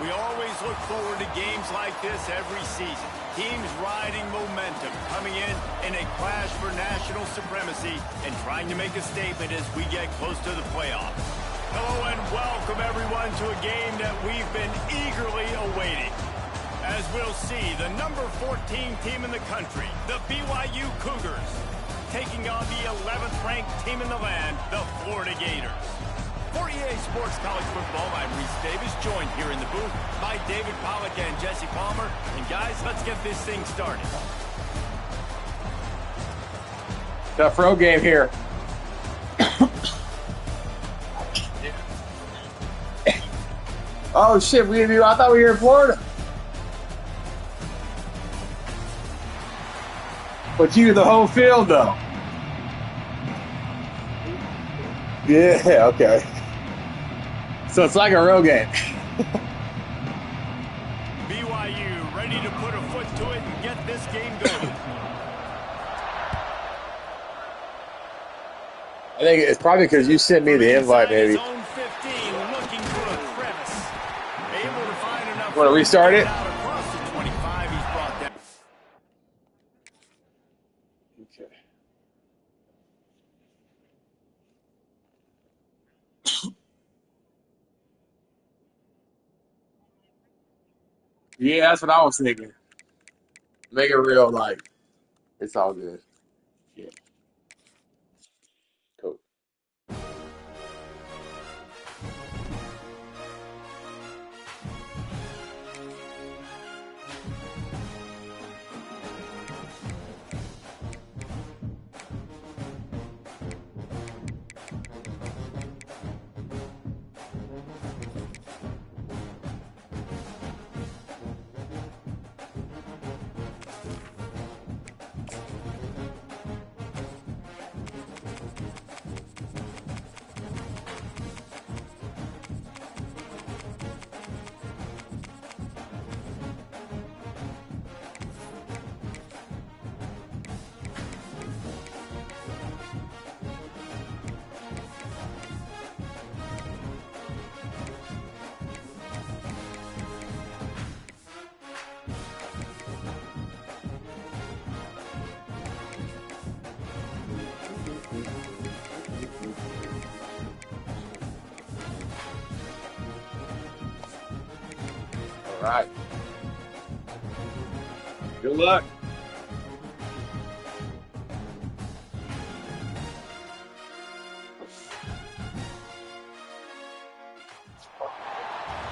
We always look forward to games like this every season. Teams riding momentum, coming in a clash for national supremacy and trying to make a statement as we get close to the playoffs. Hello and welcome everyone to a game that we've been eagerly awaiting. As we'll see, the number 14 team in the country, the BYU Cougars, taking on the 11th ranked team in the land, the Florida Gators. For EA Sports College Football, I'm Reese Davis, joined here in the booth by David Pollack and Jesse Palmer. And guys, let's get this thing started. Tough road game here. Oh shit, I thought we were in Florida. But you the whole field though. Yeah, okay. So it's like a road game. BYU ready to put a foot to it and get this game going. I think it's probably because you sent me the invite, maybe. Zone 15, looking for a crevice. Able to find enough. Want to restart it? Across the 25, he's brought down. Okay. Yeah, that's what I was thinking. Make it real life. It's all good. Yeah. Cool. All right. Good luck.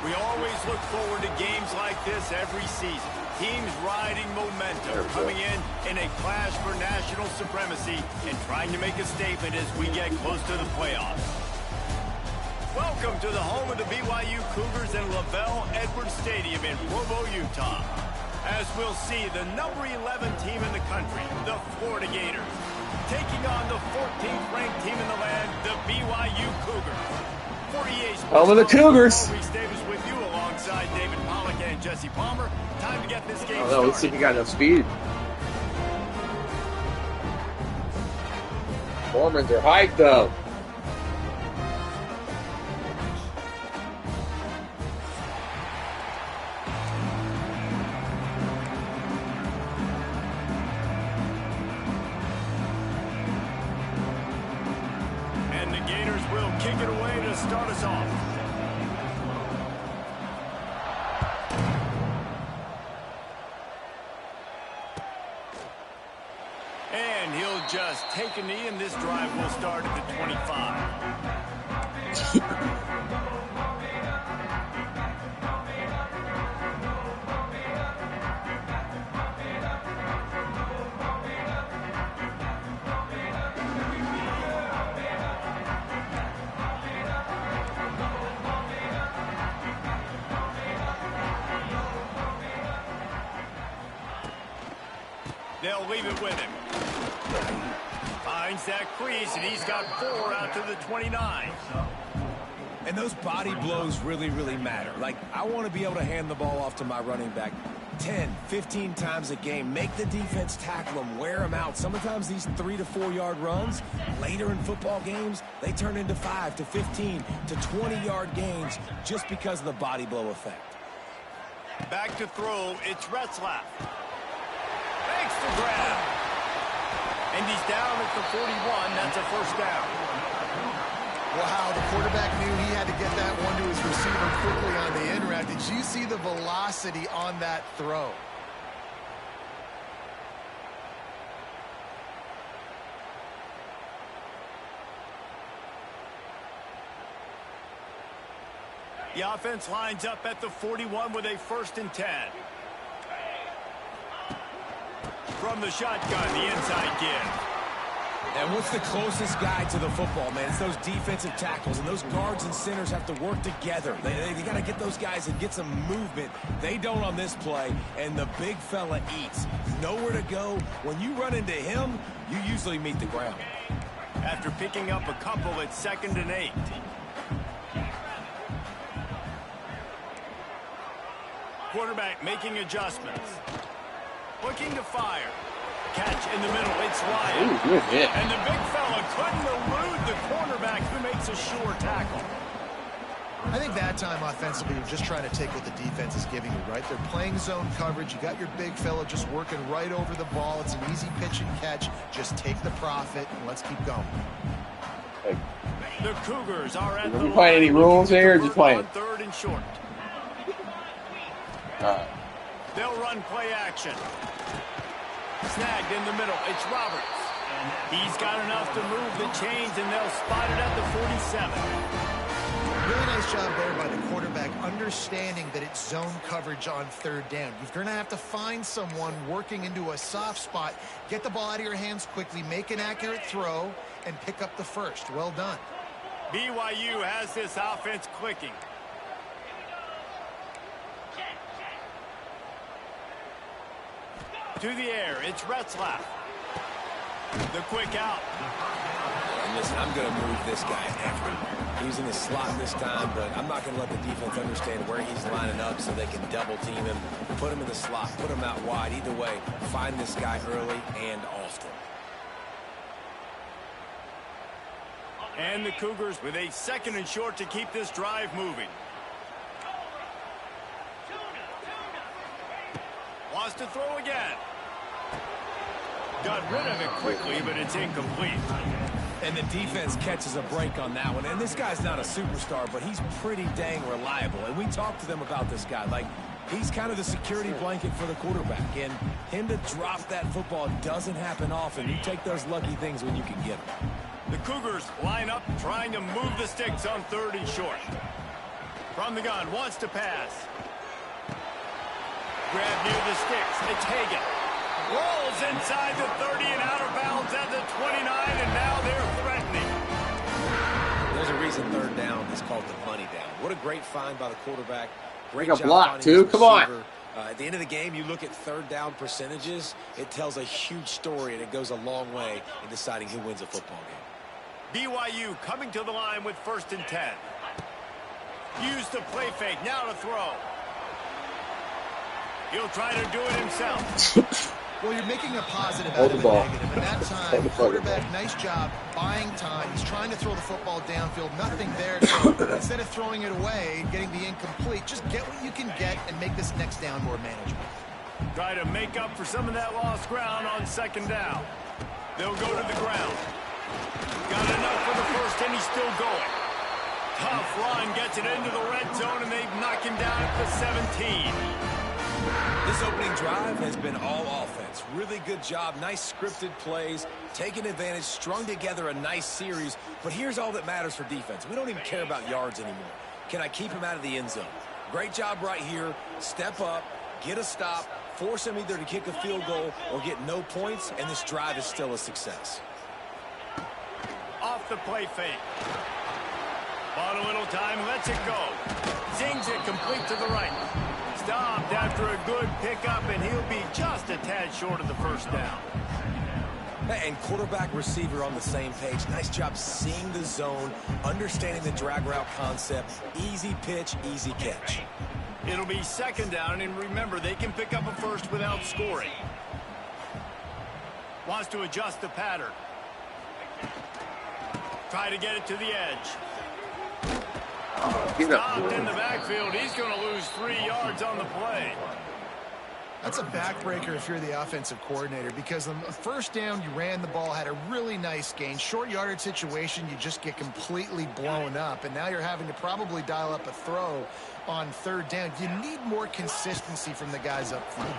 We always look forward to games like this every season. Teams riding momentum, coming in a clash for national supremacy and trying to make a statement as we get close to the playoffs. Welcome to the home of the BYU Cougars in LaVell Edwards Stadium in Provo, Utah. As we'll see, the number 11 team in the country, the Florida Gators, taking on the 14th ranked team in the land, the BYU Cougars. For EA Sports, home of the Cougars. Reese Davis with you alongside David Pollack and Jesse Palmer. Time to get this game started. Let's see if you got enough speed. Mormons are hyped though. And the Gators will kick it away to start us off. And he'll just take a knee, and this drive will start at the 25. They'll leave it with him. Finds that crease, and he's got 4 out to the 29. And those body blows really, really matter. Like, I want to be able to hand the ball off to my running back 10, 15 times a game. Make the defense tackle them, wear them out. Sometimes these 3 to 4 yard runs, later in football games, they turn into 5 to 15 to 20 yard gains just because of the body blow effect. Back to throw, it's Retzlaff. Makes the grab. And he's down at the 41. That's a first down. Wow, the quarterback knew he had to get that one to his receiver quickly on the in route. Did you see the velocity on that throw? The offense lines up at the 41 with a 1st and 10. From the shotgun, the inside give. And what's the closest guy to the football, man? It's those defensive tackles, and those guards and centers have to work together. They got to get those guys and get some movement. They don't on this play, and the big fella eats. Nowhere to go. When you run into him, you usually meet the ground. After picking up a couple, it's 2nd and 8. Quarterback making adjustments. Looking to fire. Catch in the middle. It's Ryan. Ooh, good hit. And the big fella couldn't elude the cornerback who makes a sure tackle. I think that time offensively, you're just trying to take what the defense is giving you, right? They're playing zone coverage. You got your big fella just working right over the ball. It's an easy pitch and catch. Just take the profit and let's keep going. Hey. The Cougars are at Are the we playing any rules here or just playing? 3rd and short. They'll run play action. Snagged in the middle. It's Roberts. He's got enough to move the chains, and they'll spot it at the 47. Really nice job there by the quarterback, understanding that it's zone coverage on 3rd down. You're going to have to find someone working into a soft spot, get the ball out of your hands quickly, make an accurate throw, and pick up the first. Well done. BYU has this offense clicking. To the air, it's Retzlaff. The quick out. And listen, I'm going to move this guy after. He's in the slot this time, but I'm not going to let the defense understand where he's lining up so they can double team him, put him in the slot, put him out wide. Either way, find this guy early and often. And the Cougars with a 2nd and short to keep this drive moving. Wants to throw again. Got rid of it quickly, but it's incomplete. And the defense catches a break on that one. And this guy's not a superstar, but he's pretty dang reliable. And we talked to them about this guy. Like, he's kind of the security blanket for the quarterback. And him to drop that football doesn't happen often. You take those lucky things when you can get them. The Cougars line up, trying to move the sticks on 3rd and short. From the gun, wants to pass. Grab near the sticks. It's Hagan. Rolls inside the 30 and out of bounds at the 29, and now they're threatening. There's a reason 3rd down is called the money down. What a great find by the quarterback. Great Make a job block, finding his too. Come on. receiver. At the end of the game, you look at 3rd down percentages. It tells a huge story, and it goes a long way in deciding who wins a football game. BYU coming to the line with 1st and 10. Use the play fake. Now to throw. He'll try to do it himself. Well, you're making a positive Hold out of the a ball. negative. And that time, quarterback, nice job buying time. He's trying to throw the football downfield. Nothing there. So instead of throwing it away, getting the incomplete, just get what you can get and make this next down more manageable. Try to make up for some of that lost ground on 2nd down. They'll go to the ground. Got enough for the first, and he's still going. Tough run, gets it into the red zone, and they knock him down at the 17. This opening drive has been all offense. Really good job. Nice scripted plays, taking advantage, strung together a nice series. But here's all that matters for defense. We don't even care about yards anymore. Can I keep him out of the end zone? Great job right here. Step up, get a stop, force him either to kick a field goal or get no points, and this drive is still a success. Off the play fake. Bought a little time, lets it go. Zings it complete to the right. Stopped after a good pickup, and he'll be just a tad short of the first down. And quarterback receiver on the same page. Nice job seeing the zone, understanding the drag route concept. Easy pitch, easy catch. It'll be 2nd down, and remember, they can pick up a first without scoring. Wants to adjust the pattern. Try to get it to the edge. Get up, Stopped in the boy. backfield. He's going to lose 3 yards on the play. That's a backbreaker if you're the offensive coordinator, because on the first down, you ran the ball, had a really nice gain. Short yardage situation, you just get completely blown up, and now you're having to probably dial up a throw on third down. You need more consistency from the guys up front.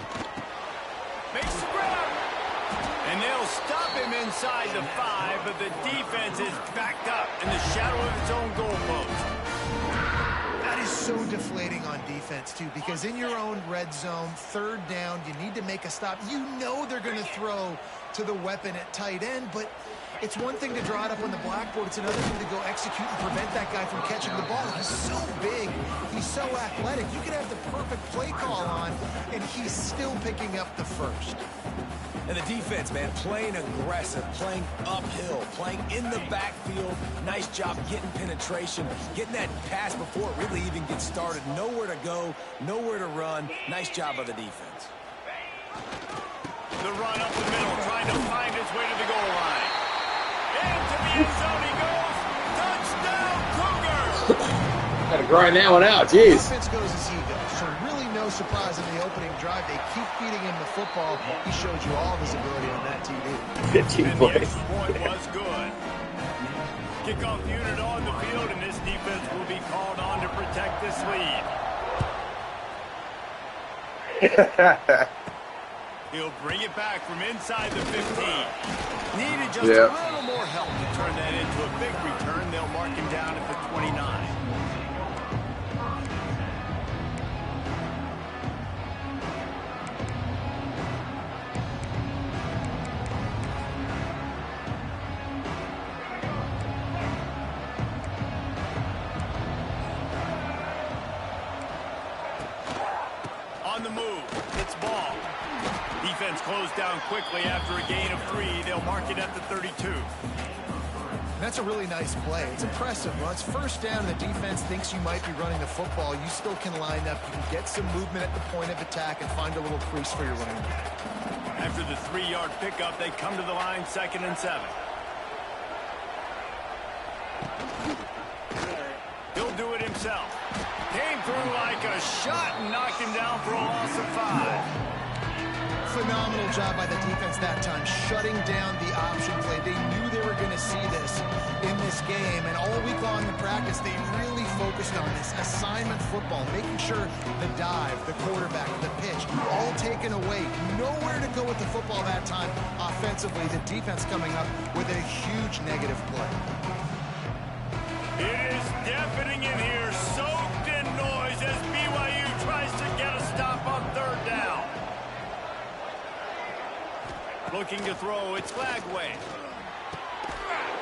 Makes the grab. And they'll stop him inside the 5, but the defense is backed up in the shadow of its own goalpost. That is so deflating on defense, too, because in your own red zone, third down, you need to make a stop. You know they're going to throw to the weapon at tight end, but it's one thing to draw it up on the blackboard. It's another thing to go execute and prevent that guy from catching the ball. He's so big. He's so athletic. You can have the perfect play call on, and he's still picking up the first. And the defense, man, playing aggressive, playing uphill, playing in the backfield. Nice job getting penetration, getting that pass before it really even gets started. Nowhere to go, nowhere to run. Nice job of the defense. The run up the middle, trying to find its way to the goal line. Into the end zone he goes. Touchdown, Cougars! Gotta grind that one out, jeez. Offense goes as he goes, so really no surprise in the opening drive. They keep feeding him the football. He showed you all of his ability on that TV. 15 And the points. extra point was good. Kickoff unit on the field, and this defense will be called on to protect this lead. He'll bring it back from inside the 15. Needed just a little more help to turn that into a big return. They'll mark him down at the 29. On the move, it's ball. Defense closed down quickly after a gain of 3. They'll mark it at the 32. That's a really nice play. It's impressive. Well, it's first down. The defense thinks you might be running the football. You still can line up. You can get some movement at the point of attack and find a little crease for your running back. After the 3-yard pickup, they come to the line, 2nd and 7. He'll do it himself. Came through like a shot and knocked him down for a loss of 5. Phenomenal job by the defense that time, shutting down the option play. They knew they were going to see this in this game, and all week long in practice, they really focused on this assignment football, making sure the dive, the quarterback, the pitch, all taken away. Nowhere to go with the football that time offensively. The defense coming up with a huge negative play. It is deafening in here, soaked in noise as BYU tries to get a stop on third down. Looking to throw, it's Flagway.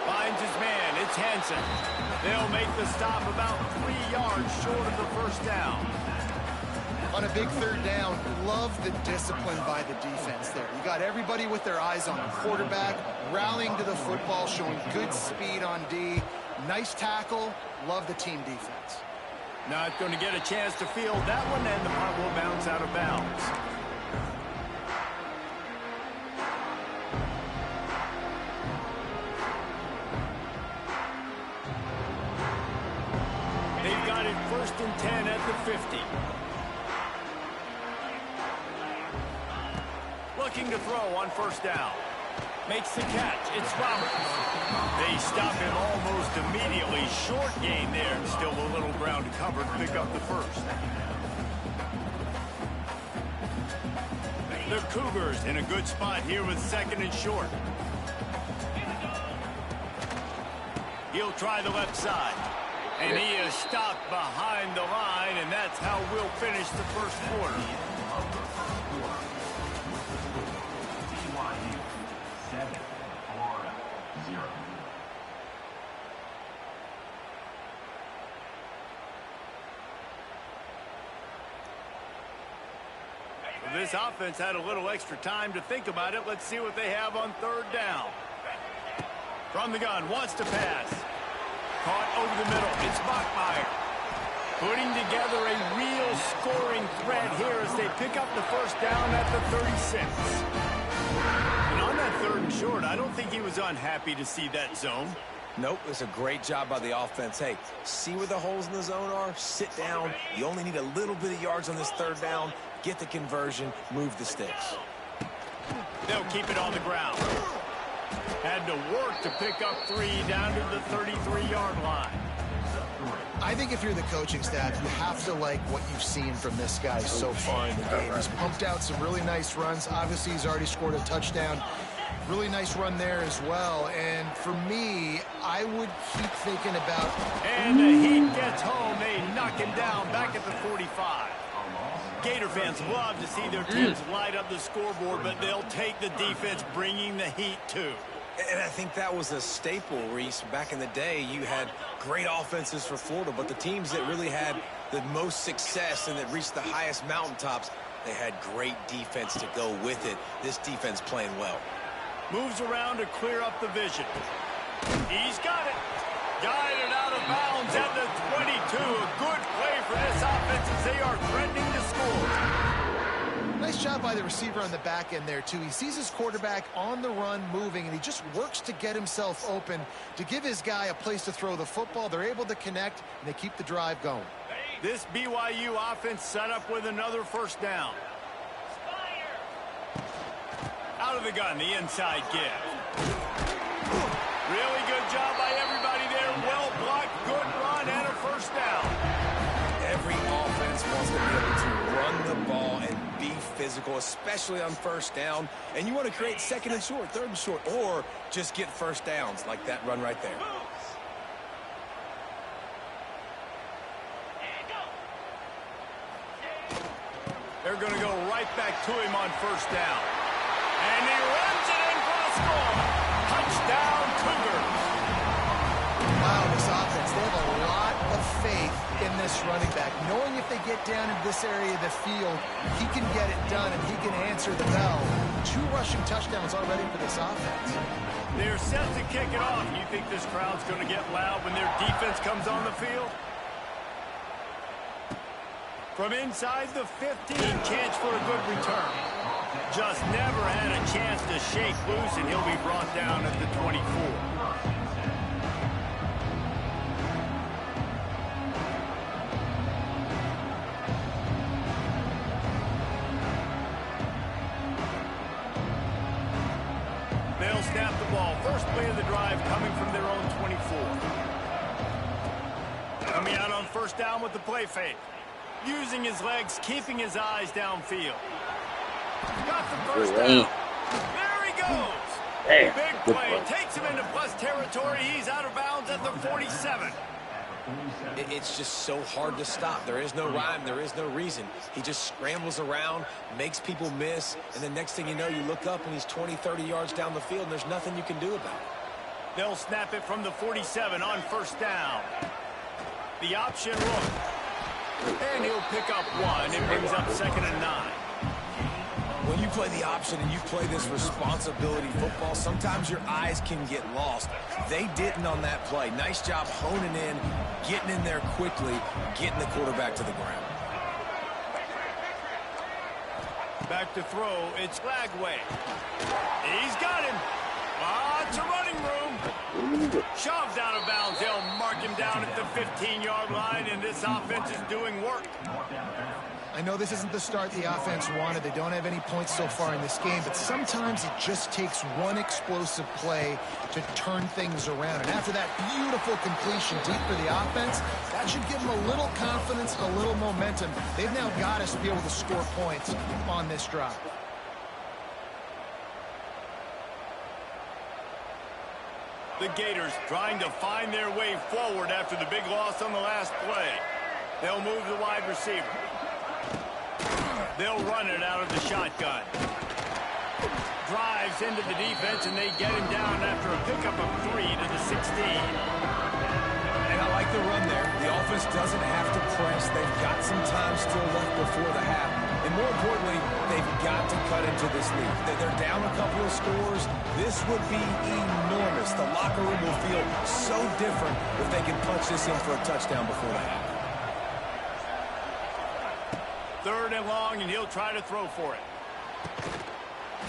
Finds his man, it's Hansen. They'll make the stop about 3 yards short of the first down. On a big third down, love the discipline by the defense there. You got everybody with their eyes on the quarterback, rallying to the football, showing good speed on D. Nice tackle. Love the team defense. Not going to get a chance to field that one, and the punt will bounce out of bounds. They've got it 1st and 10 at the 50. Looking to throw on first down. Makes the catch. It's Roberts. They stop him almost immediately. Short gain there, and still a little ground to cover to pick up the first. The Cougars in a good spot here with 2nd and short. He'll try the left side. And he is stopped behind the line, and that's how we'll finish the first quarter. This offense had a little extra time to think about it. Let's see what they have on third down. From the gun, wants to pass. Caught over the middle. It's Bachmeier. Putting together a real scoring threat here as they pick up the first down at the 36. And on that 3rd and short, I don't think he was unhappy to see that zone. Nope, it's a great job by the offense. Hey, see where the holes in the zone are? Sit down. You only need a little bit of yards on this third down. Get the conversion, move the sticks. They'll keep it on the ground. Had to work to pick up 3 down to the 33-yard line. I think if you're the coaching staff, you have to like what you've seen from this guy so far in the game. He's pumped out some really nice runs. Obviously, he's already scored a touchdown. Really nice run there as well. And for me, I would keep thinking about... And the Heat gets home. They knock him down back at the 45. Gator fans love to see their teams light up the scoreboard, but they'll take the defense bringing the heat too. And I think that was a staple, Reese. Back in the day, you had great offenses for Florida, but the teams that really had the most success and that reached the highest mountaintops, they had great defense to go with it. This defense playing well. Moves around to clear up the vision. He's got it. Guided out of bounds at the 22. A good play for this offense as they are threatening to score. Nice job by the receiver on the back end there, too. He sees his quarterback on the run moving, and he just works to get himself open to give his guy a place to throw the football. They're able to connect, and they keep the drive going. This BYU offense set up with another first down. Out of the gun, the inside give. Really good job by everybody there. Well blocked, good run, and a first down. Every offense wants to be able to run the ball and be physical, especially on first down. And you want to create second and short, third and short, or just get first downs like that run right there. They're going to go right back to him on first down. And he runs it in for the score. Touchdown, Cougars. Wow, this offense, they have a lot of faith in this running back, knowing if they get down in this area of the field, he can get it done and he can answer the bell. 2 rushing touchdowns already for this offense. They're set to kick it off. You think this crowd's going to get loud when their defense comes on the field? From inside the 15, chance for a good return. Just never had a chance to shake loose, and he'll be brought down at the 24. They'll snap the ball. First play of the drive coming from their own 24. Coming out on first down with the play fake. Using his legs, keeping his eyes downfield. Got the first down. There he goes. Big play. Takes him into plus territory. He's out of bounds at the 47. It's just so hard to stop. There is no rhyme. There is no reason. He just scrambles around, makes people miss, and the next thing you know, you look up and he's 20, 30 yards down the field, and there's nothing you can do about it. They'll snap it from the 47 on first down. The option look. And he'll pick up 1. It brings up 2nd and 9. When you play the option and you play this responsibility football, sometimes your eyes can get lost. They didn't on that play. Nice job honing in, getting in there quickly, getting the quarterback to the ground. Back to throw. It's Lagway. He's got him. Lots of running room. Shoved out of bounds. They'll mark him down at the 15-yard line, and this offense is doing work. I know this isn't the start the offense wanted. They don't have any points so far in this game, but sometimes it just takes one explosive play to turn things around. And after that beautiful completion deep for the offense, that should give them a little confidence, a little momentum. They've now got us to be able to score points on this drive. The Gators trying to find their way forward after the big loss on the last play. They'll move the wide receiver. They'll run it out of the shotgun. Drives into the defense, and they get him down after a pickup of 3 to the 16. And I like the run there. The offense doesn't have to press. They've got some time still left before the half. And more importantly, they've got to cut into this lead. They're down a couple of scores. This would be enormous. The locker room will feel so different if they can punch this in for a touchdown before the half. 3rd and long, and he'll try to throw for it.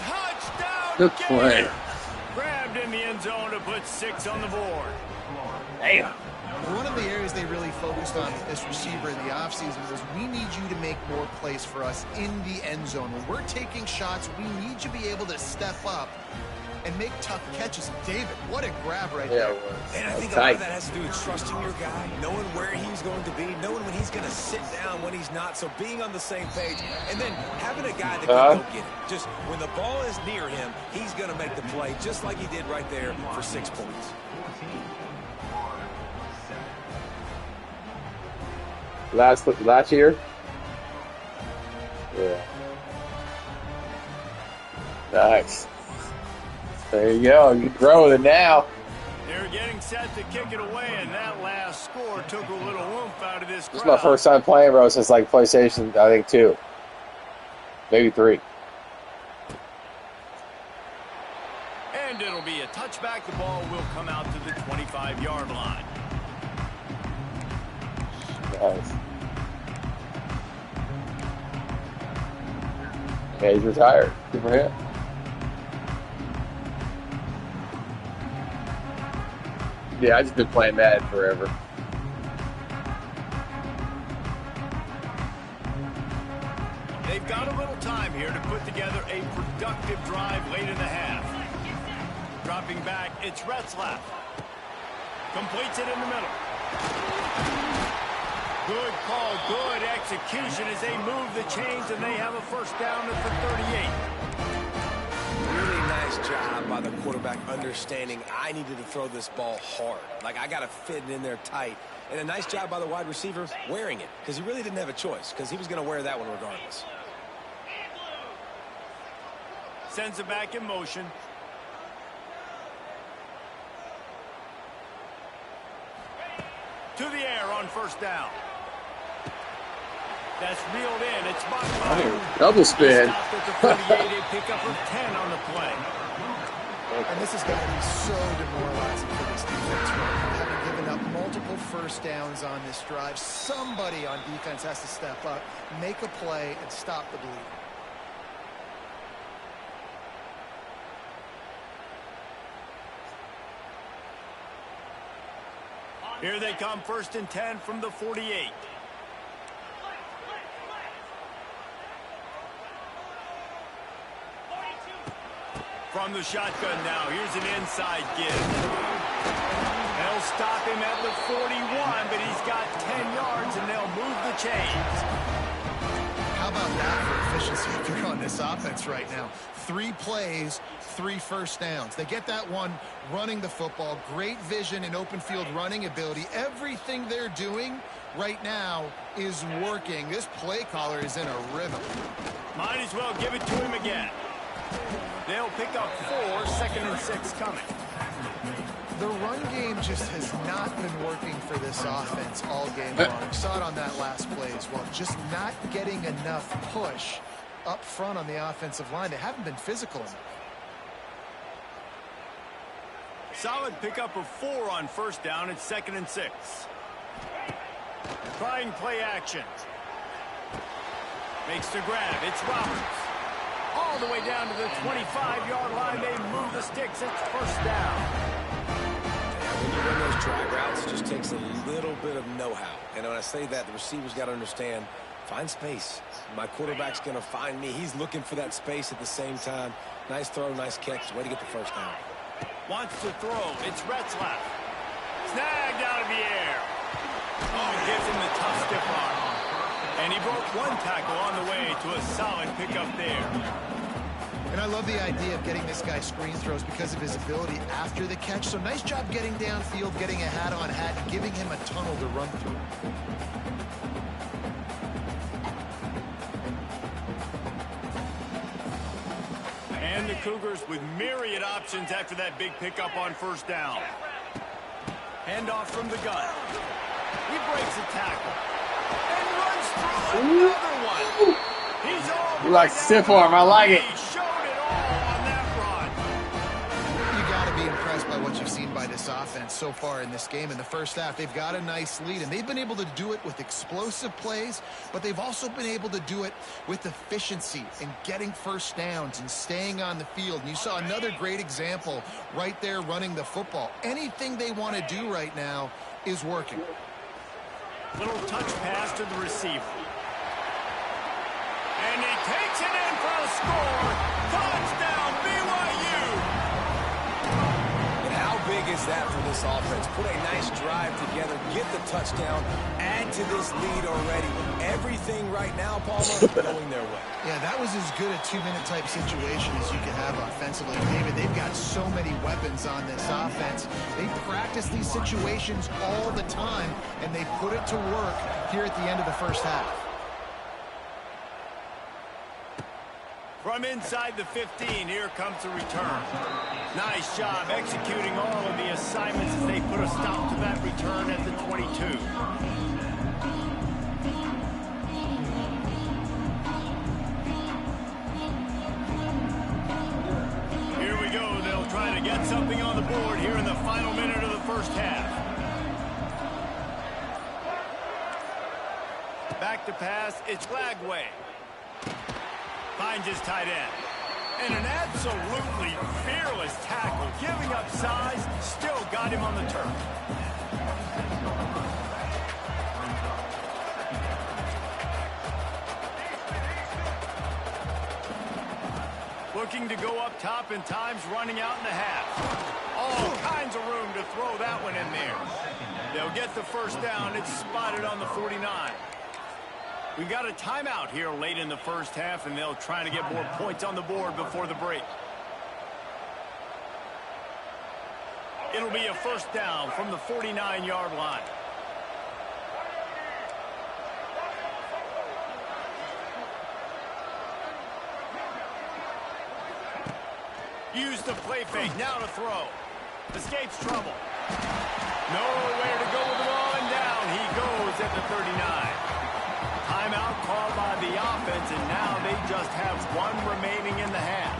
Touchdown! Good play. Grabbed Dived in the end zone to put 6 on the board. Damn. One of the areas they really focused on with this receiver in the offseason was we need you to make more plays for us in the end zone. When we're taking shots, we need you to be able to step up and make tough catches. David, what a grab right there. And I think a lot of that has to do with trusting your guy, knowing where he's going to be, knowing when he's going to sit down, when he's not. So being on the same page, and then having a guy that can go get it. Just when the ball is near him, he's going to make the play, just like he did right there for 6 points. Last year? Yeah. Nice. There you go. You grow with it now. They're getting set to kick it away, and that last score took a little oomph out of this crowd. This is my first time playing, bro, since like PlayStation, I think 2. Maybe 3. And it'll be a touchback. The ball will come out to the 25-yard line. Nice. Yeah, he's retired. Good for him. Yeah, I just been playing Madden forever. They've got a little time here to put together a productive drive late in the half. Dropping back, it's Retzlaff. Completes it in the middle. Good call, good execution as they move the chains, and they have a first down at the 38. Really nice job by the quarterback understanding I needed to throw this ball hard. Like, I got to fit it in there tight. And a nice job by the wide receiver wearing it, because he really didn't have a choice, because he was going to wear that one regardless. Sends it back in motion. To the air on first down. That's reeled in. It's Bachmeyer. Double spin. Stopped at the 38, a pickup of 10 on the play. And this is going to be so demoralizing for this defense right now. Having given up multiple first downs on this drive, somebody on defense has to step up, make a play, and stop the bleeding. Here they come, 1st and 10 from the 48. From the shotgun now, here's an inside give. They'll stop him at the 41, but he's got 10 yards, and they'll move the chains. How about that for efficiency if you're on this offense right now? 3 plays, 3 first downs. They get that one running the football, great vision and open field running ability. Everything they're doing right now is working. This play caller is in a rhythm. Might as well give it to him again. They'll pick up 4, 2nd and 6 coming. The run game just has not been working for this offense all game long. We saw it on that last play as well. Just not getting enough push up front on the offensive line. They haven't been physical enough. Solid pickup of 4 on first down. It's 2nd and 6. Trying play action. Makes the grab. It's Roberts. All the way down to the 25-yard line. They move the sticks. It's first down. When you run those drag routes, it just takes a little bit of know-how. And when I say that, the receiver's got to understand, find space. My quarterback's going to find me. He's looking for that space at the same time. Nice throw, nice catch. Way to get the first down. Wants to throw. It's Retzlaff. Snagged out of the air. Oh, gives him the tough stiff arm. And he broke 1 tackle on the way to a solid pickup there. And I love the idea of getting this guy screen throws because of his ability after the catch. So nice job getting downfield, getting a hat-on-hat, and giving him a tunnel to run through. And the Cougars with myriad options after that big pickup on first down. Handoff from the gun. He breaks a tackle. And runs through another one. He's all You like stiff arm. I like it. He showed it all on that run. You got to be impressed by what you've seen by this offense so far in this game. In the first half, they've got a nice lead, and they've been able to do it with explosive plays, but they've also been able to do it with efficiency and getting first downs and staying on the field. And you saw another great example right there running the football. Anything they want to do right now is working. Little touch pass to the receiver. And he takes it in for a score. Touchdown, BYU. And how big is that for this offense? Put a nice drive together, get the touchdown, add to this lead already. Everything right now, Palmer, going their way. Yeah, that was as good a two-minute type situation as you could have offensively. David, they've got so many weapons on this offense. They practice these situations all the time, and they put it to work here at the end of the first half. From inside the 15, here comes the return. Nice job executing all of the assignments as they put a stop to that return at the 22. Here we go. They'll try to get something on the board here in the final minute of the first half. Back to pass. It's Lagway. Finds his tight end. And an absolutely fearless tackle. Giving up size, still got him on the turf. Looking to go up top, and time's running out in the half. All kinds of room to throw that one in there. They'll get the first down. It's spotted on the 49. We got a timeout here late in the first half, and they'll try to get more points on the board before the break. It'll be a first down from the 49-yard line. Use the play fake, now to throw. Escapes trouble. Nowhere to go with the ball, and down he goes at the 39. Timeout called by the offense, and now they just have one remaining in the half.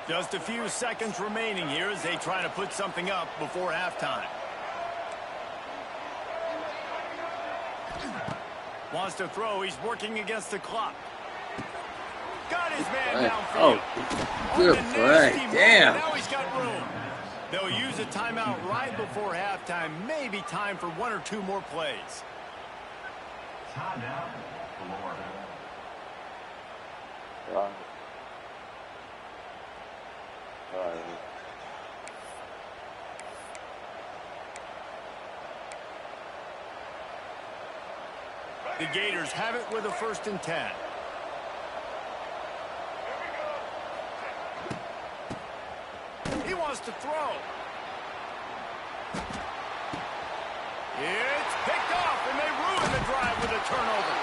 Just a few seconds remaining here as they try to put something up before halftime. Wants to throw. He's working against the clock. Got his man downfield. Oh, good play. Damn. Now he's got room. They'll use a timeout right before halftime. Maybe time for one or two more plays. Timeout. The Gators have it with a 1st and 10. He wants to throw. It's picked off, and they ruin the drive with a turnover.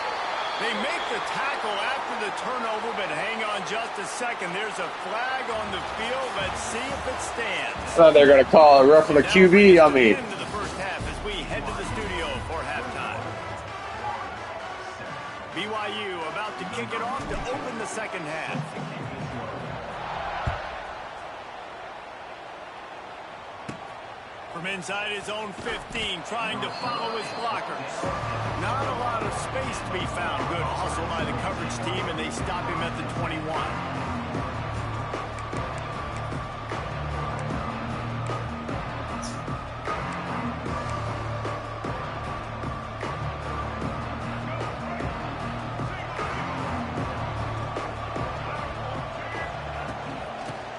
They make the tackle after the turnover, but hang on just a second. There's a flag on the field. Let's see if it stands. So they're going to call a roughing the QB on me. Into the first half as we head to the studio for halftime. BYU about to kick it off to open the second half. From inside his own 15, trying to follow his blockers. Not a lot of space to be found. Good hustle by the coverage team, and they stop him at the 21.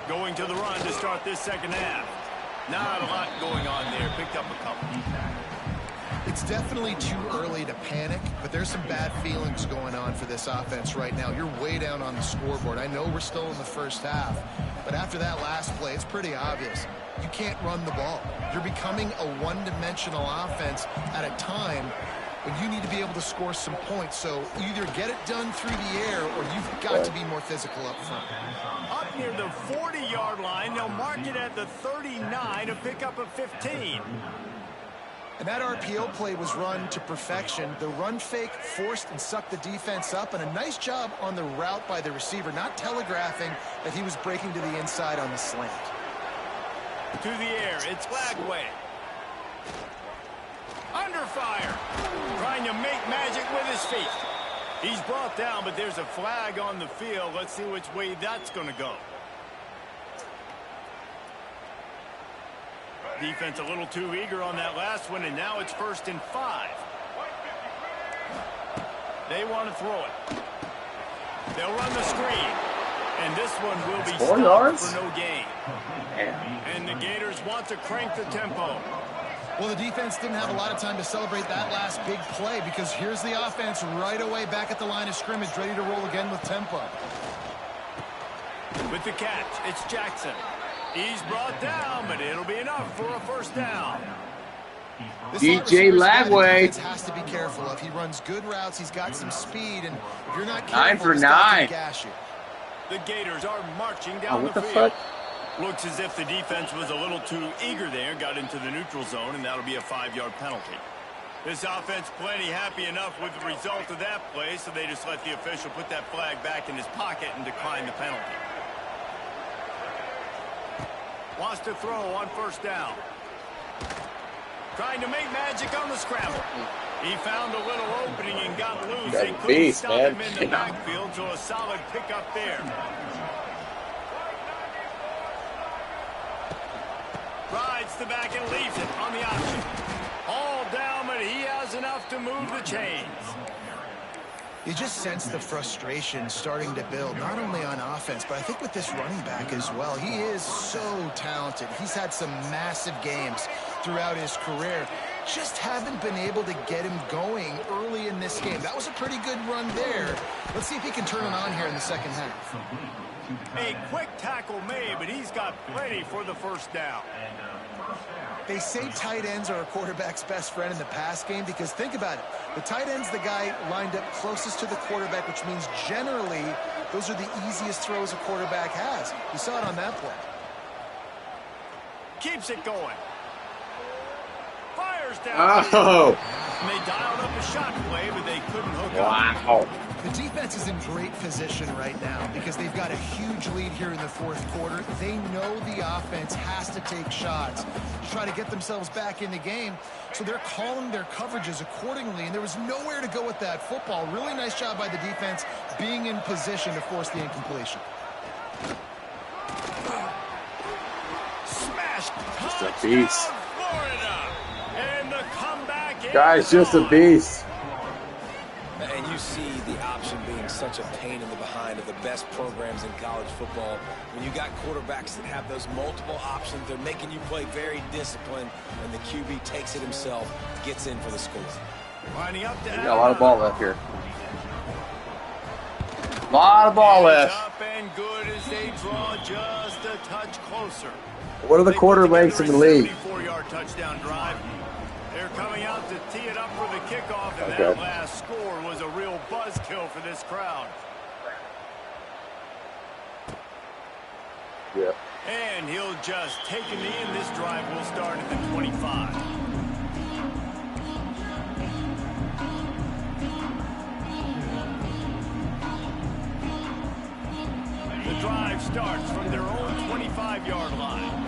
Going to the run to start this second half. Not a lot going on there. Picked up a couple. It's definitely too early to panic, but there's some bad feelings going on for this offense right now. You're way down on the scoreboard. I know we're still in the first half, but after that last play, it's pretty obvious. You can't run the ball. You're becoming a one-dimensional offense at a time when you need to be able to score some points. So either get it done through the air or you've got to be more physical up front. Up near the 40-yard line, they'll mark it at the 39 to pick up a 15. And that RPO play was run to perfection. The run fake forced and sucked the defense up, and a nice job on the route by the receiver, not telegraphing that he was breaking to the inside on the slant. To the air, it's Lagway. Under fire. Trying to make magic with his feet. He's brought down, but there's a flag on the field. Let's see which way that's going to go. Defense a little too eager on that last one, and now it's 1st and 5. They want to throw it. They'll run the screen. And this one will be 4 yards for no gain. And the Gators want to crank the tempo. Well, the defense didn't have a lot of time to celebrate that last big play because here's the offense right away back at the line of scrimmage, ready to roll again with tempo. With the catch, it's Jackson. He's brought down, but it'll be enough for a 1st down. DJ Lagway has to be careful of. He runs good routes. He's got some speed, and if you're not careful, 9 for 9. Gash you. The Gators are marching down What the the field. fuck? Looks as if the defense was a little too eager there, got into the neutral zone, and that'll be a 5-yard penalty. This offense plenty happy enough with the result of that play, so they just let the official put that flag back in his pocket and decline the penalty. Wants to throw on 1st down. Trying to make magic on the scramble. He found a little opening and got loose. They couldn't stop him in the backfield, so a solid pickup there. Rides the back and leaves it on the option. All down, but he has enough to move the chains. You just sense the frustration starting to build, not only on offense, but I think with this running back as well. He is so talented. He's had some massive games throughout his career. Just haven't been able to get him going early in this game. That was a pretty good run there. Let's see if he can turn it on here in the second half. A quick tackle made, but he's got plenty for the 1st down. They say tight ends are a quarterback's best friend in the pass game because think about it. The tight end's the guy lined up closest to the quarterback, which means generally those are the easiest throws a quarterback has. You saw it on that play. Keeps it going. Fires down. Oh. And they dialed up a shot play, but they couldn't hook Wow. up. The defense is in great position right now because they've got a huge lead here in the 4th quarter. They know the offense has to take shots to try to get themselves back in the game. So they're calling their coverages accordingly, and there was nowhere to go with that football. Really nice job by the defense being in position to force the incompletion. Smash. Just a beast. Florida. And the comeback. Guy's just a beast. And you see the option being such a pain in the behind of the best programs in college football. When you got quarterbacks that have those multiple options, they're making you play very disciplined, and the QB takes it himself, gets in for the score. Lining up to We got a lot of ball left here. A lot of ball left. Up and good as they draw just a touch closer. What are the quarter lengths in the league? 74-yard touchdown drive. They're coming out to tee it up for the kickoff, and Okay. that last score was a real buzzkill for this crowd. Yeah. And he'll just take a knee, and this drive will start at the 25. The drive starts from their own 25-yard line.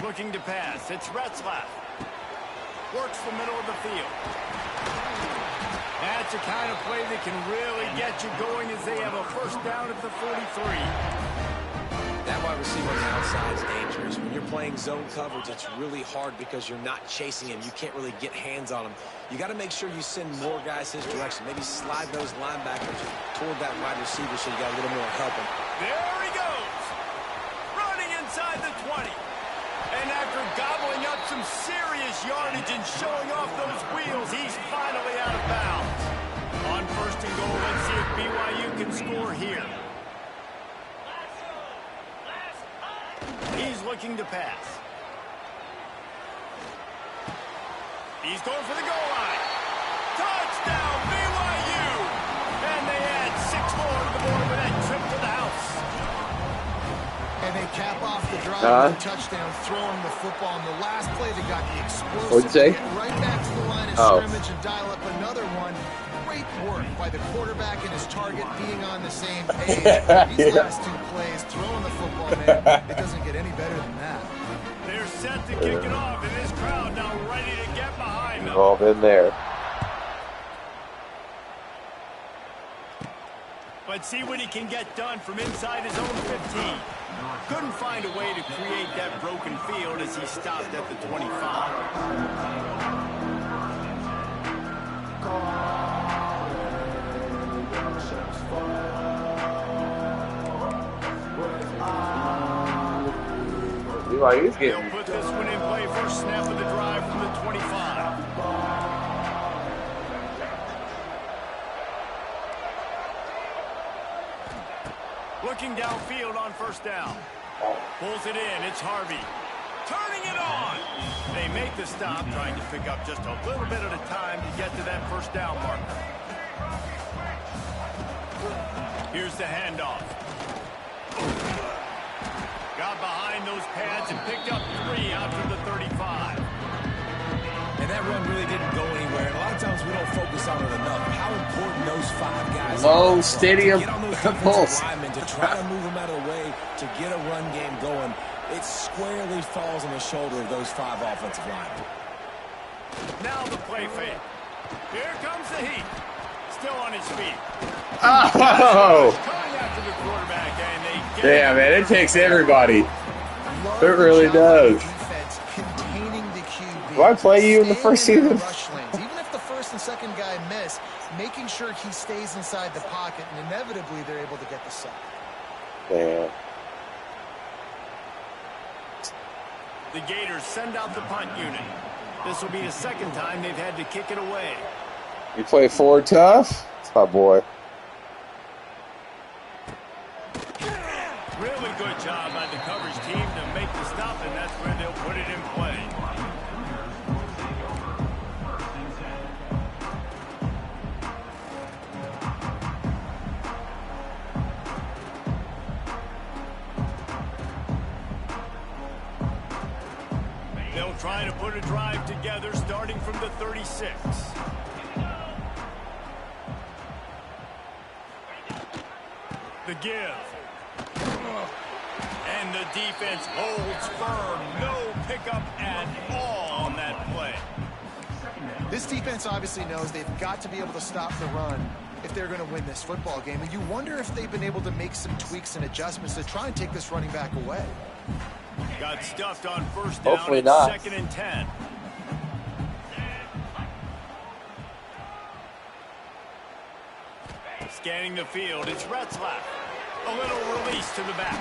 Looking to pass. It's Retzlaff. Works the middle of the field. That's a kind of play that can really get you going as they have a 1st down at the 43. That wide receiver on the outside is dangerous. When you're playing zone coverage, it's really hard because you're not chasing him. You can't really get hands on him. You got to make sure you send more guys his direction. Maybe slide those linebackers toward that wide receiver so you got a little more help him. There he goes. Running inside the 20. And after gobbling up some serious yardage and showing off those wheels, he's finally out of bounds. On 1st and goal, let's see if BYU can score here. He's looking to pass. He's going for the goal line. Touchdown, BYU! And they add 6 more to the board with that trip to the house. And they cap off the drive with a touchdown, throwing the football. And the last play, they got the explosive. What'd you say? Get right back to the line of scrimmage and dial up another one. Great work by the quarterback and his target being on the same page. These last two plays, throwing the football, man, it doesn't get any better than that. They're set to kick it off, and this crowd now ready to get behind them. All been there. Let's see what he can get done from inside his own 15. Couldn't find a way to create that broken field as he stopped at the 25. He's getting... He'll put this one in play first snap of the drive from the 25. Looking downfield on first down. Pulls it in. It's Harvey. Turning it on. They make the stop, trying to pick up just a little bit at a time to get to that first down marker. Here's the handoff. Got behind those pads and picked up 3 out to the 35. And that run really didn't go anywhere. And a lot of times we don't focus on it enough. How important those 5 guys low are stadium to get on those pulse. linemen, to try to move them out of the way, to get a run game going. It squarely falls on the shoulder of those 5 offensive linemen. Now the play fake. Here comes the heat. Still on his feet. Oh! Coming after the quarterback, and they get Yeah, man, it takes everybody. It really does. Do I play you in the first season? Even if the first and second guy miss, making sure he stays inside the pocket, and inevitably they're able to get the sack. Yeah. The Gators send out the punt unit. This will be the second time they've had to kick it away. You play forward tough? It's my boy. Really good job by the coverage team to make the stop, and that's where they'll put it in play. They'll try to put a drive together starting from the 36. The give. And the defense holds firm. No pickup at all on that play. This defense obviously knows they've got to be able to stop the run if they're going to win this football game. And you wonder if they've been able to make some tweaks and adjustments to try and take this running back away. Got stuffed on first down. Hopefully not. 2nd and 10. Scanning the field, it's Retzlaff. A little release to the back.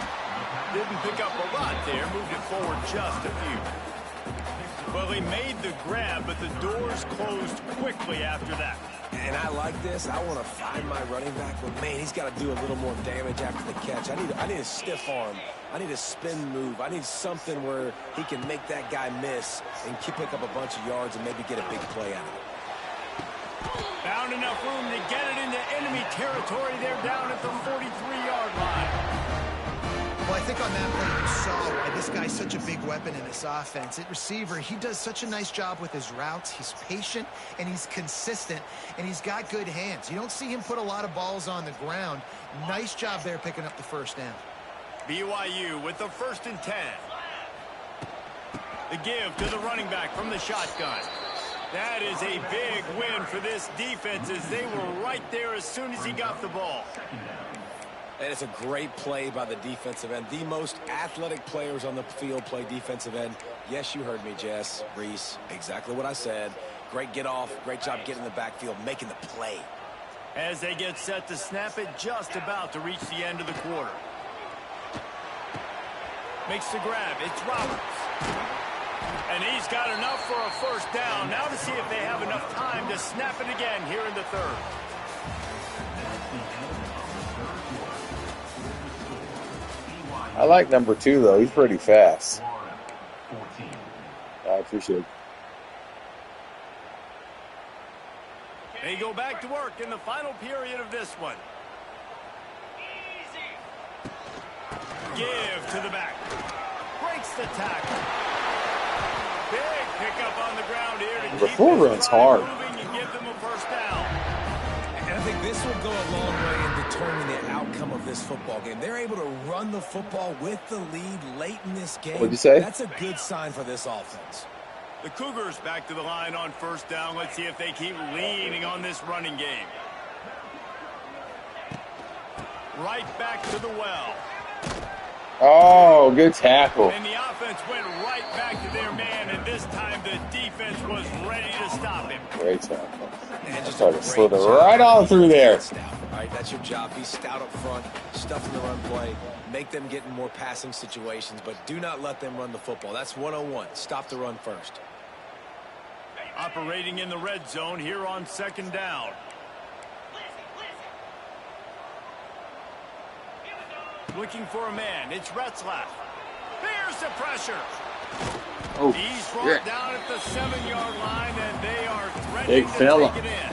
Didn't pick up a lot there, moved it forward just a few. Well, he made the grab, but the doors closed quickly after that. And I like this. I want to find my running back, but man, he's got to do a little more damage after the catch. I need a stiff arm. I need a spin move. I need something where he can make that guy miss and pick up a bunch of yards and maybe get a big play out of it. Found enough room to get it into enemy territory. They're down at the 43-yard line. Well, I think on that play you saw why this guy's such a big weapon in this offense. At receiver, he does such a nice job with his routes. He's patient, and he's consistent, and he's got good hands. You don't see him put a lot of balls on the ground. Nice job there picking up the first down. BYU with the 1st and 10. The give to the running back from the shotgun. That is a big win for this defense as they were right there as soon as he got the ball. And it's a great play by the defensive end. The most athletic players on the field play defensive end. Yes, you heard me, Jess, Reese. Exactly what I said. Great get off. Great job getting in the backfield, making the play. As they get set to snap it, just about to reach the end of the quarter. Makes the grab. It's Roberts. And he's got enough for a first down. Now to see if they have enough time to snap it again here in the 3rd. I like number 2, though. He's pretty fast. I appreciate it. They go back to work in the final period of this one. give to the back. Breaks the tackle. Big pickup on the ground here to The keep four this run's drive hard. moving and give them a first down. And I think this will go a long way in determining the outcome of this football game. They're able to run the football with the lead late in this game. What'd you say? That's a good sign for this offense. The Cougars back to the line on first down. Let's see if they keep leaning on this running game. Right back to the well. Oh, good tackle. And the offense went right back to their man, and this time the defense was ready to stop him. Great tackle. And just Started a great slid job. right on through there. Stout, all right, that's your job. Be stout up front, stuff in the run play, make them get in more passing situations, but do not let them run the football. That's 101. Stop the run first. Operating in the red zone here on second down. Looking for a man. It's Retzlaff. There's the pressure. Oh, He's brought shit. down at the 7-yard line, and they are threatening Big to fella. take it in.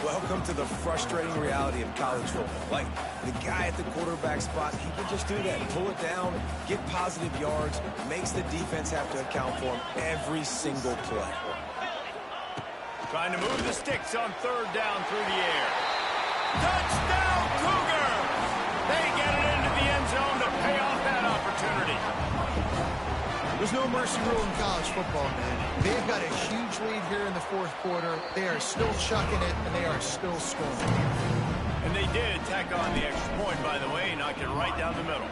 Welcome to the frustrating reality of college football. Like, the guy at the quarterback spot, he can just do that. Pull it down, get positive yards, makes the defense have to account for him every single play. Trying to move the sticks on third down through the air. Touchdown, Cougar! They get it into the end zone to pay off that opportunity. There's no mercy rule in college football, man. They've got a huge lead here in the fourth quarter. They are still chucking it, and they are still scoring. And they did tack on the extra point, by the way, knocked it right down the middle.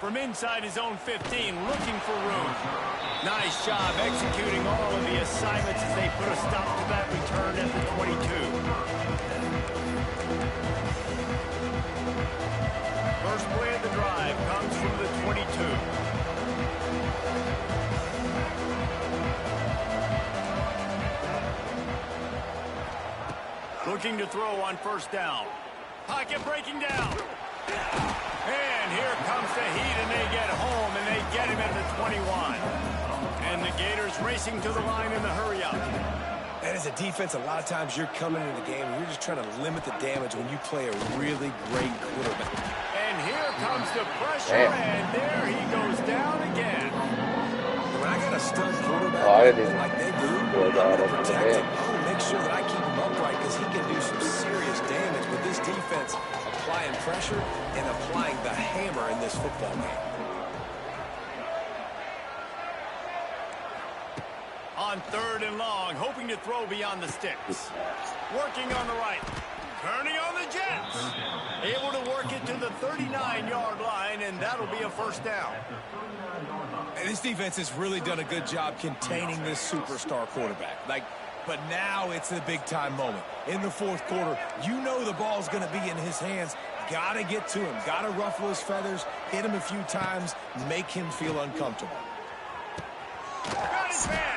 From inside his own 15, looking for room. Nice job executing all of the assignments as they put a stop to that return at the 22. First play of the drive comes from the 22. Looking to throw on first down. Pocket breaking down. And here comes the heat, and they get home, and they get him at the 21. And the Gators racing to the line in the hurry-up. And as a defense, a lot of times you're coming into the game and you're just trying to limit the damage when you play a really great quarterback. And here comes the pressure, and there he goes down again. When I got a stud quarterback Oh, I didn't even like they do, go I'm down going to over the protect him. head. I'm going to make sure that I keep him upright because he can do some serious damage. But this defense applying pressure and applying the hammer in this football game. On third and long, hoping to throw beyond the sticks. Working on the right. Turning on the Jets. Able to work it to the 39-yard line, and that'll be a first down. And this defense has really done a good job containing this superstar quarterback. But now it's the big-time moment. In the fourth quarter, you know the ball's going to be in his hands. Got to get to him. Got to ruffle his feathers, hit him a few times, make him feel uncomfortable. Got his man.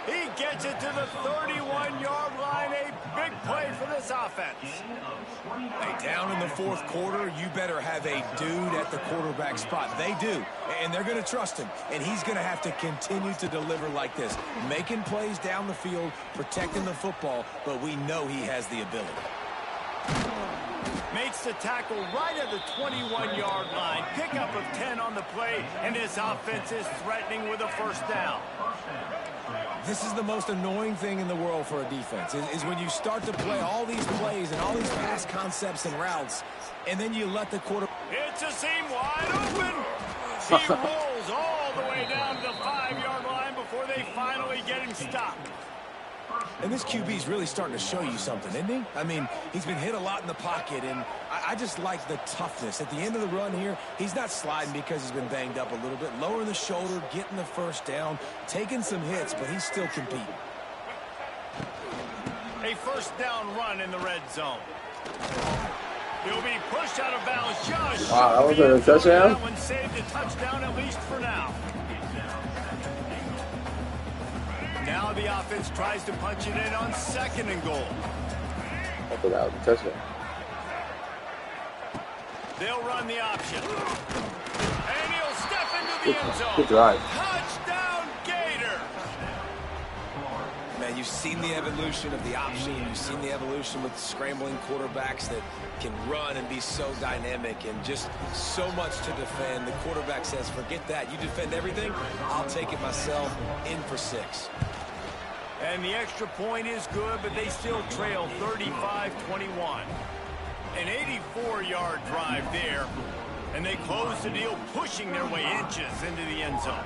He gets it to the 31-yard line. A big play for this offense. Hey, down in the fourth quarter, you better have a dude at the quarterback spot. They do, and they're going to trust him. And he's going to have to continue to deliver like this, making plays down the field, protecting the football, but we know he has the ability. Makes the tackle right at the 21-yard line. Pickup of 10 on the play, and this offense is threatening with a first down. This is the most annoying thing in the world for a defense, is when you start to play all these plays and all these pass concepts and routes, and then you let the quarter... It's a seam wide open. He rolls all the way down to the 5-yard line before they finally get him stopped. And this QB's really starting to show you something, isn't he? I mean, he's been hit a lot in the pocket, and I just like the toughness. At the end of the run here, he's not sliding because he's been banged up a little bit. Lowering the shoulder, getting the first down, taking some hits, but he's still competing. A first down run in the red zone. He'll be pushed out of bounds. Just Wow, that was a touchdown? That one saved a touchdown, at least for now. Now the offense tries to punch it in on second and goal. I thought that was a touchdown. They'll run the option. And he'll step into the end zone. Good drive. Touchdown, Gator. Man, you you've seen the evolution of the option. You've seen the evolution with scrambling quarterbacks that can run and be so dynamic and just so much to defend. The quarterback says, forget that. You defend everything, I'll take it myself. In for 6. And the extra point is good, but they still trail 35-21. An 84-yard drive there, and they close the deal, pushing their way inches into the end zone.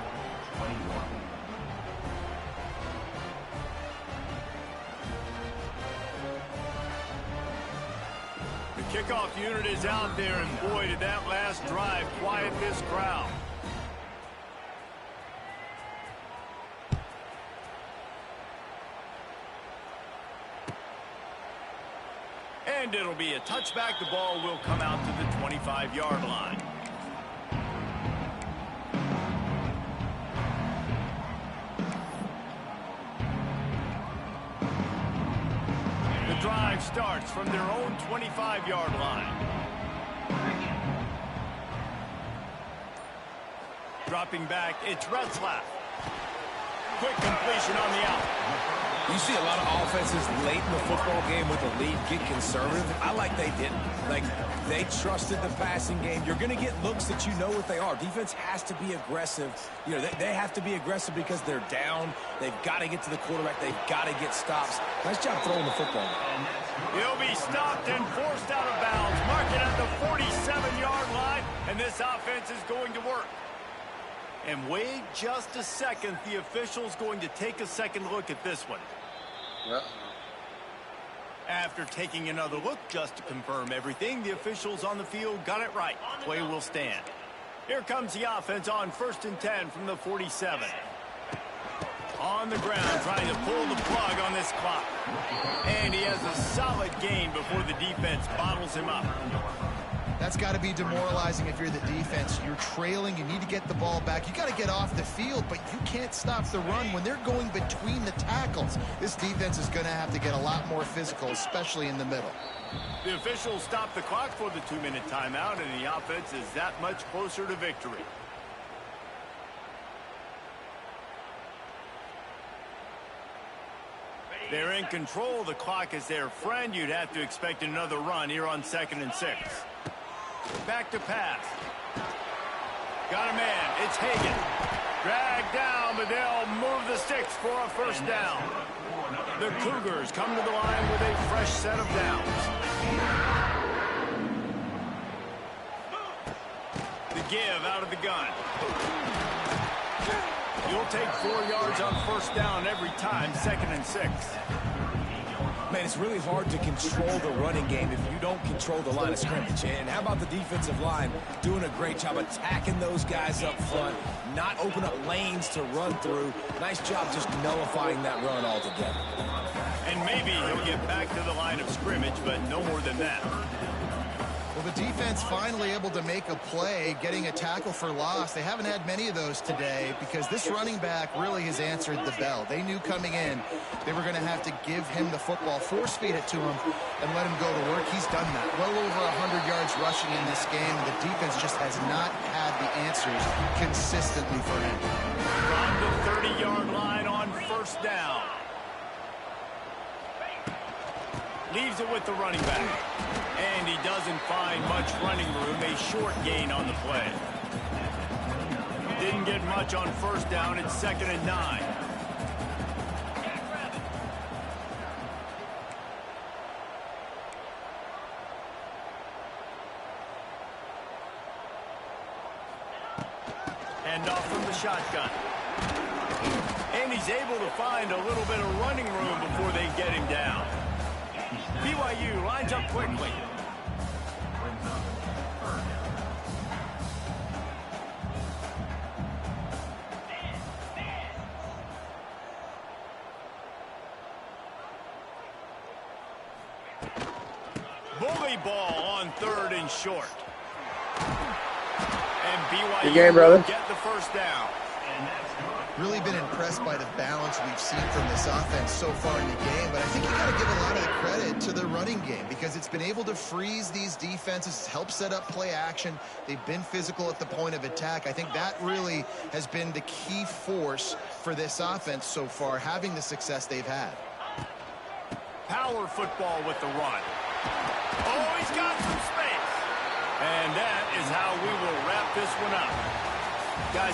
The kickoff unit is out there, and boy, did that last drive quiet this crowd. And it'll be a touchback. The ball will come out to the 25-yard line. The drive starts from their own 25-yard line. Dropping back, it's Retzlaff. Quick completion on the out. You see a lot of offenses late in the football game with a lead get conservative. I like they didn't. Like, they trusted the passing game. You're going to get looks that you know what they are. Defense has to be aggressive. You know, they have to be aggressive because they're down. They've got to get to the quarterback. They've got to get stops. Nice job throwing the football. He'll be stopped and forced out of bounds. Mark it at the 47-yard line, and this offense is going to work. And wait just a second. The official's going to take a second look at this one. After taking another look just to confirm everything, the officials on the field got it right. Play will stand. Here comes the offense on 1st and 10 from the 47. On the ground, trying to pull the plug on this clock. And he has a solid gain before the defense bottles him up. That's got to be demoralizing if you're the defense. You're trailing. You need to get the ball back. You got to get off the field, but you can't stop the run when they're going between the tackles. This defense is going to have to get a lot more physical, especially in the middle. The officials stop the clock for the 2-minute timeout, and the offense is that much closer to victory. They're in control. The clock is their friend. You'd have to expect another run here on 2nd and 6. Back to pass. Got a man. It's Hagan. Dragged down, but they'll move the sticks for a first down. The Cougars come to the line with a fresh set of downs. The give out of the gun. You'll take 4 yards on first down every time, 2nd and 6. Man, it's really hard to control the running game if you don't control the line of scrimmage. And how about the defensive line doing a great job attacking those guys up front, not open up lanes to run through. Nice job just nullifying that run altogether. And maybe he'll get back to the line of scrimmage, but no more than that. Well, the defense finally able to make a play, getting a tackle for loss. They haven't had many of those today because this running back really has answered the bell. They knew coming in they were going to have to give him the football, force feed it to him, and let him go to work. He's done that. Well over 100 yards rushing in this game. The defense just has not had the answers consistently for him. From the 30-yard line on first down. Leaves it with the running back. And he doesn't find much running room. A short gain on the play. Didn't get much on first down. It's 2nd and 9. Hand off from the shotgun. And he's able to find a little bit of running room before they get him down. BYU lines up quickly. Bully ball on 3rd and short. And BYU Good game, brother. get the first down. Really been impressed by the balance we've seen from this offense so far in the game, but I think you got to give a lot of the credit to the running game because it's been able to freeze these defenses, help set up play action. They've been physical at the point of attack. I think that really has been the key force for this offense so far, having the success they've had. power football with the run. Oh, he's got some space. And that is how we will wrap this one up. Guys,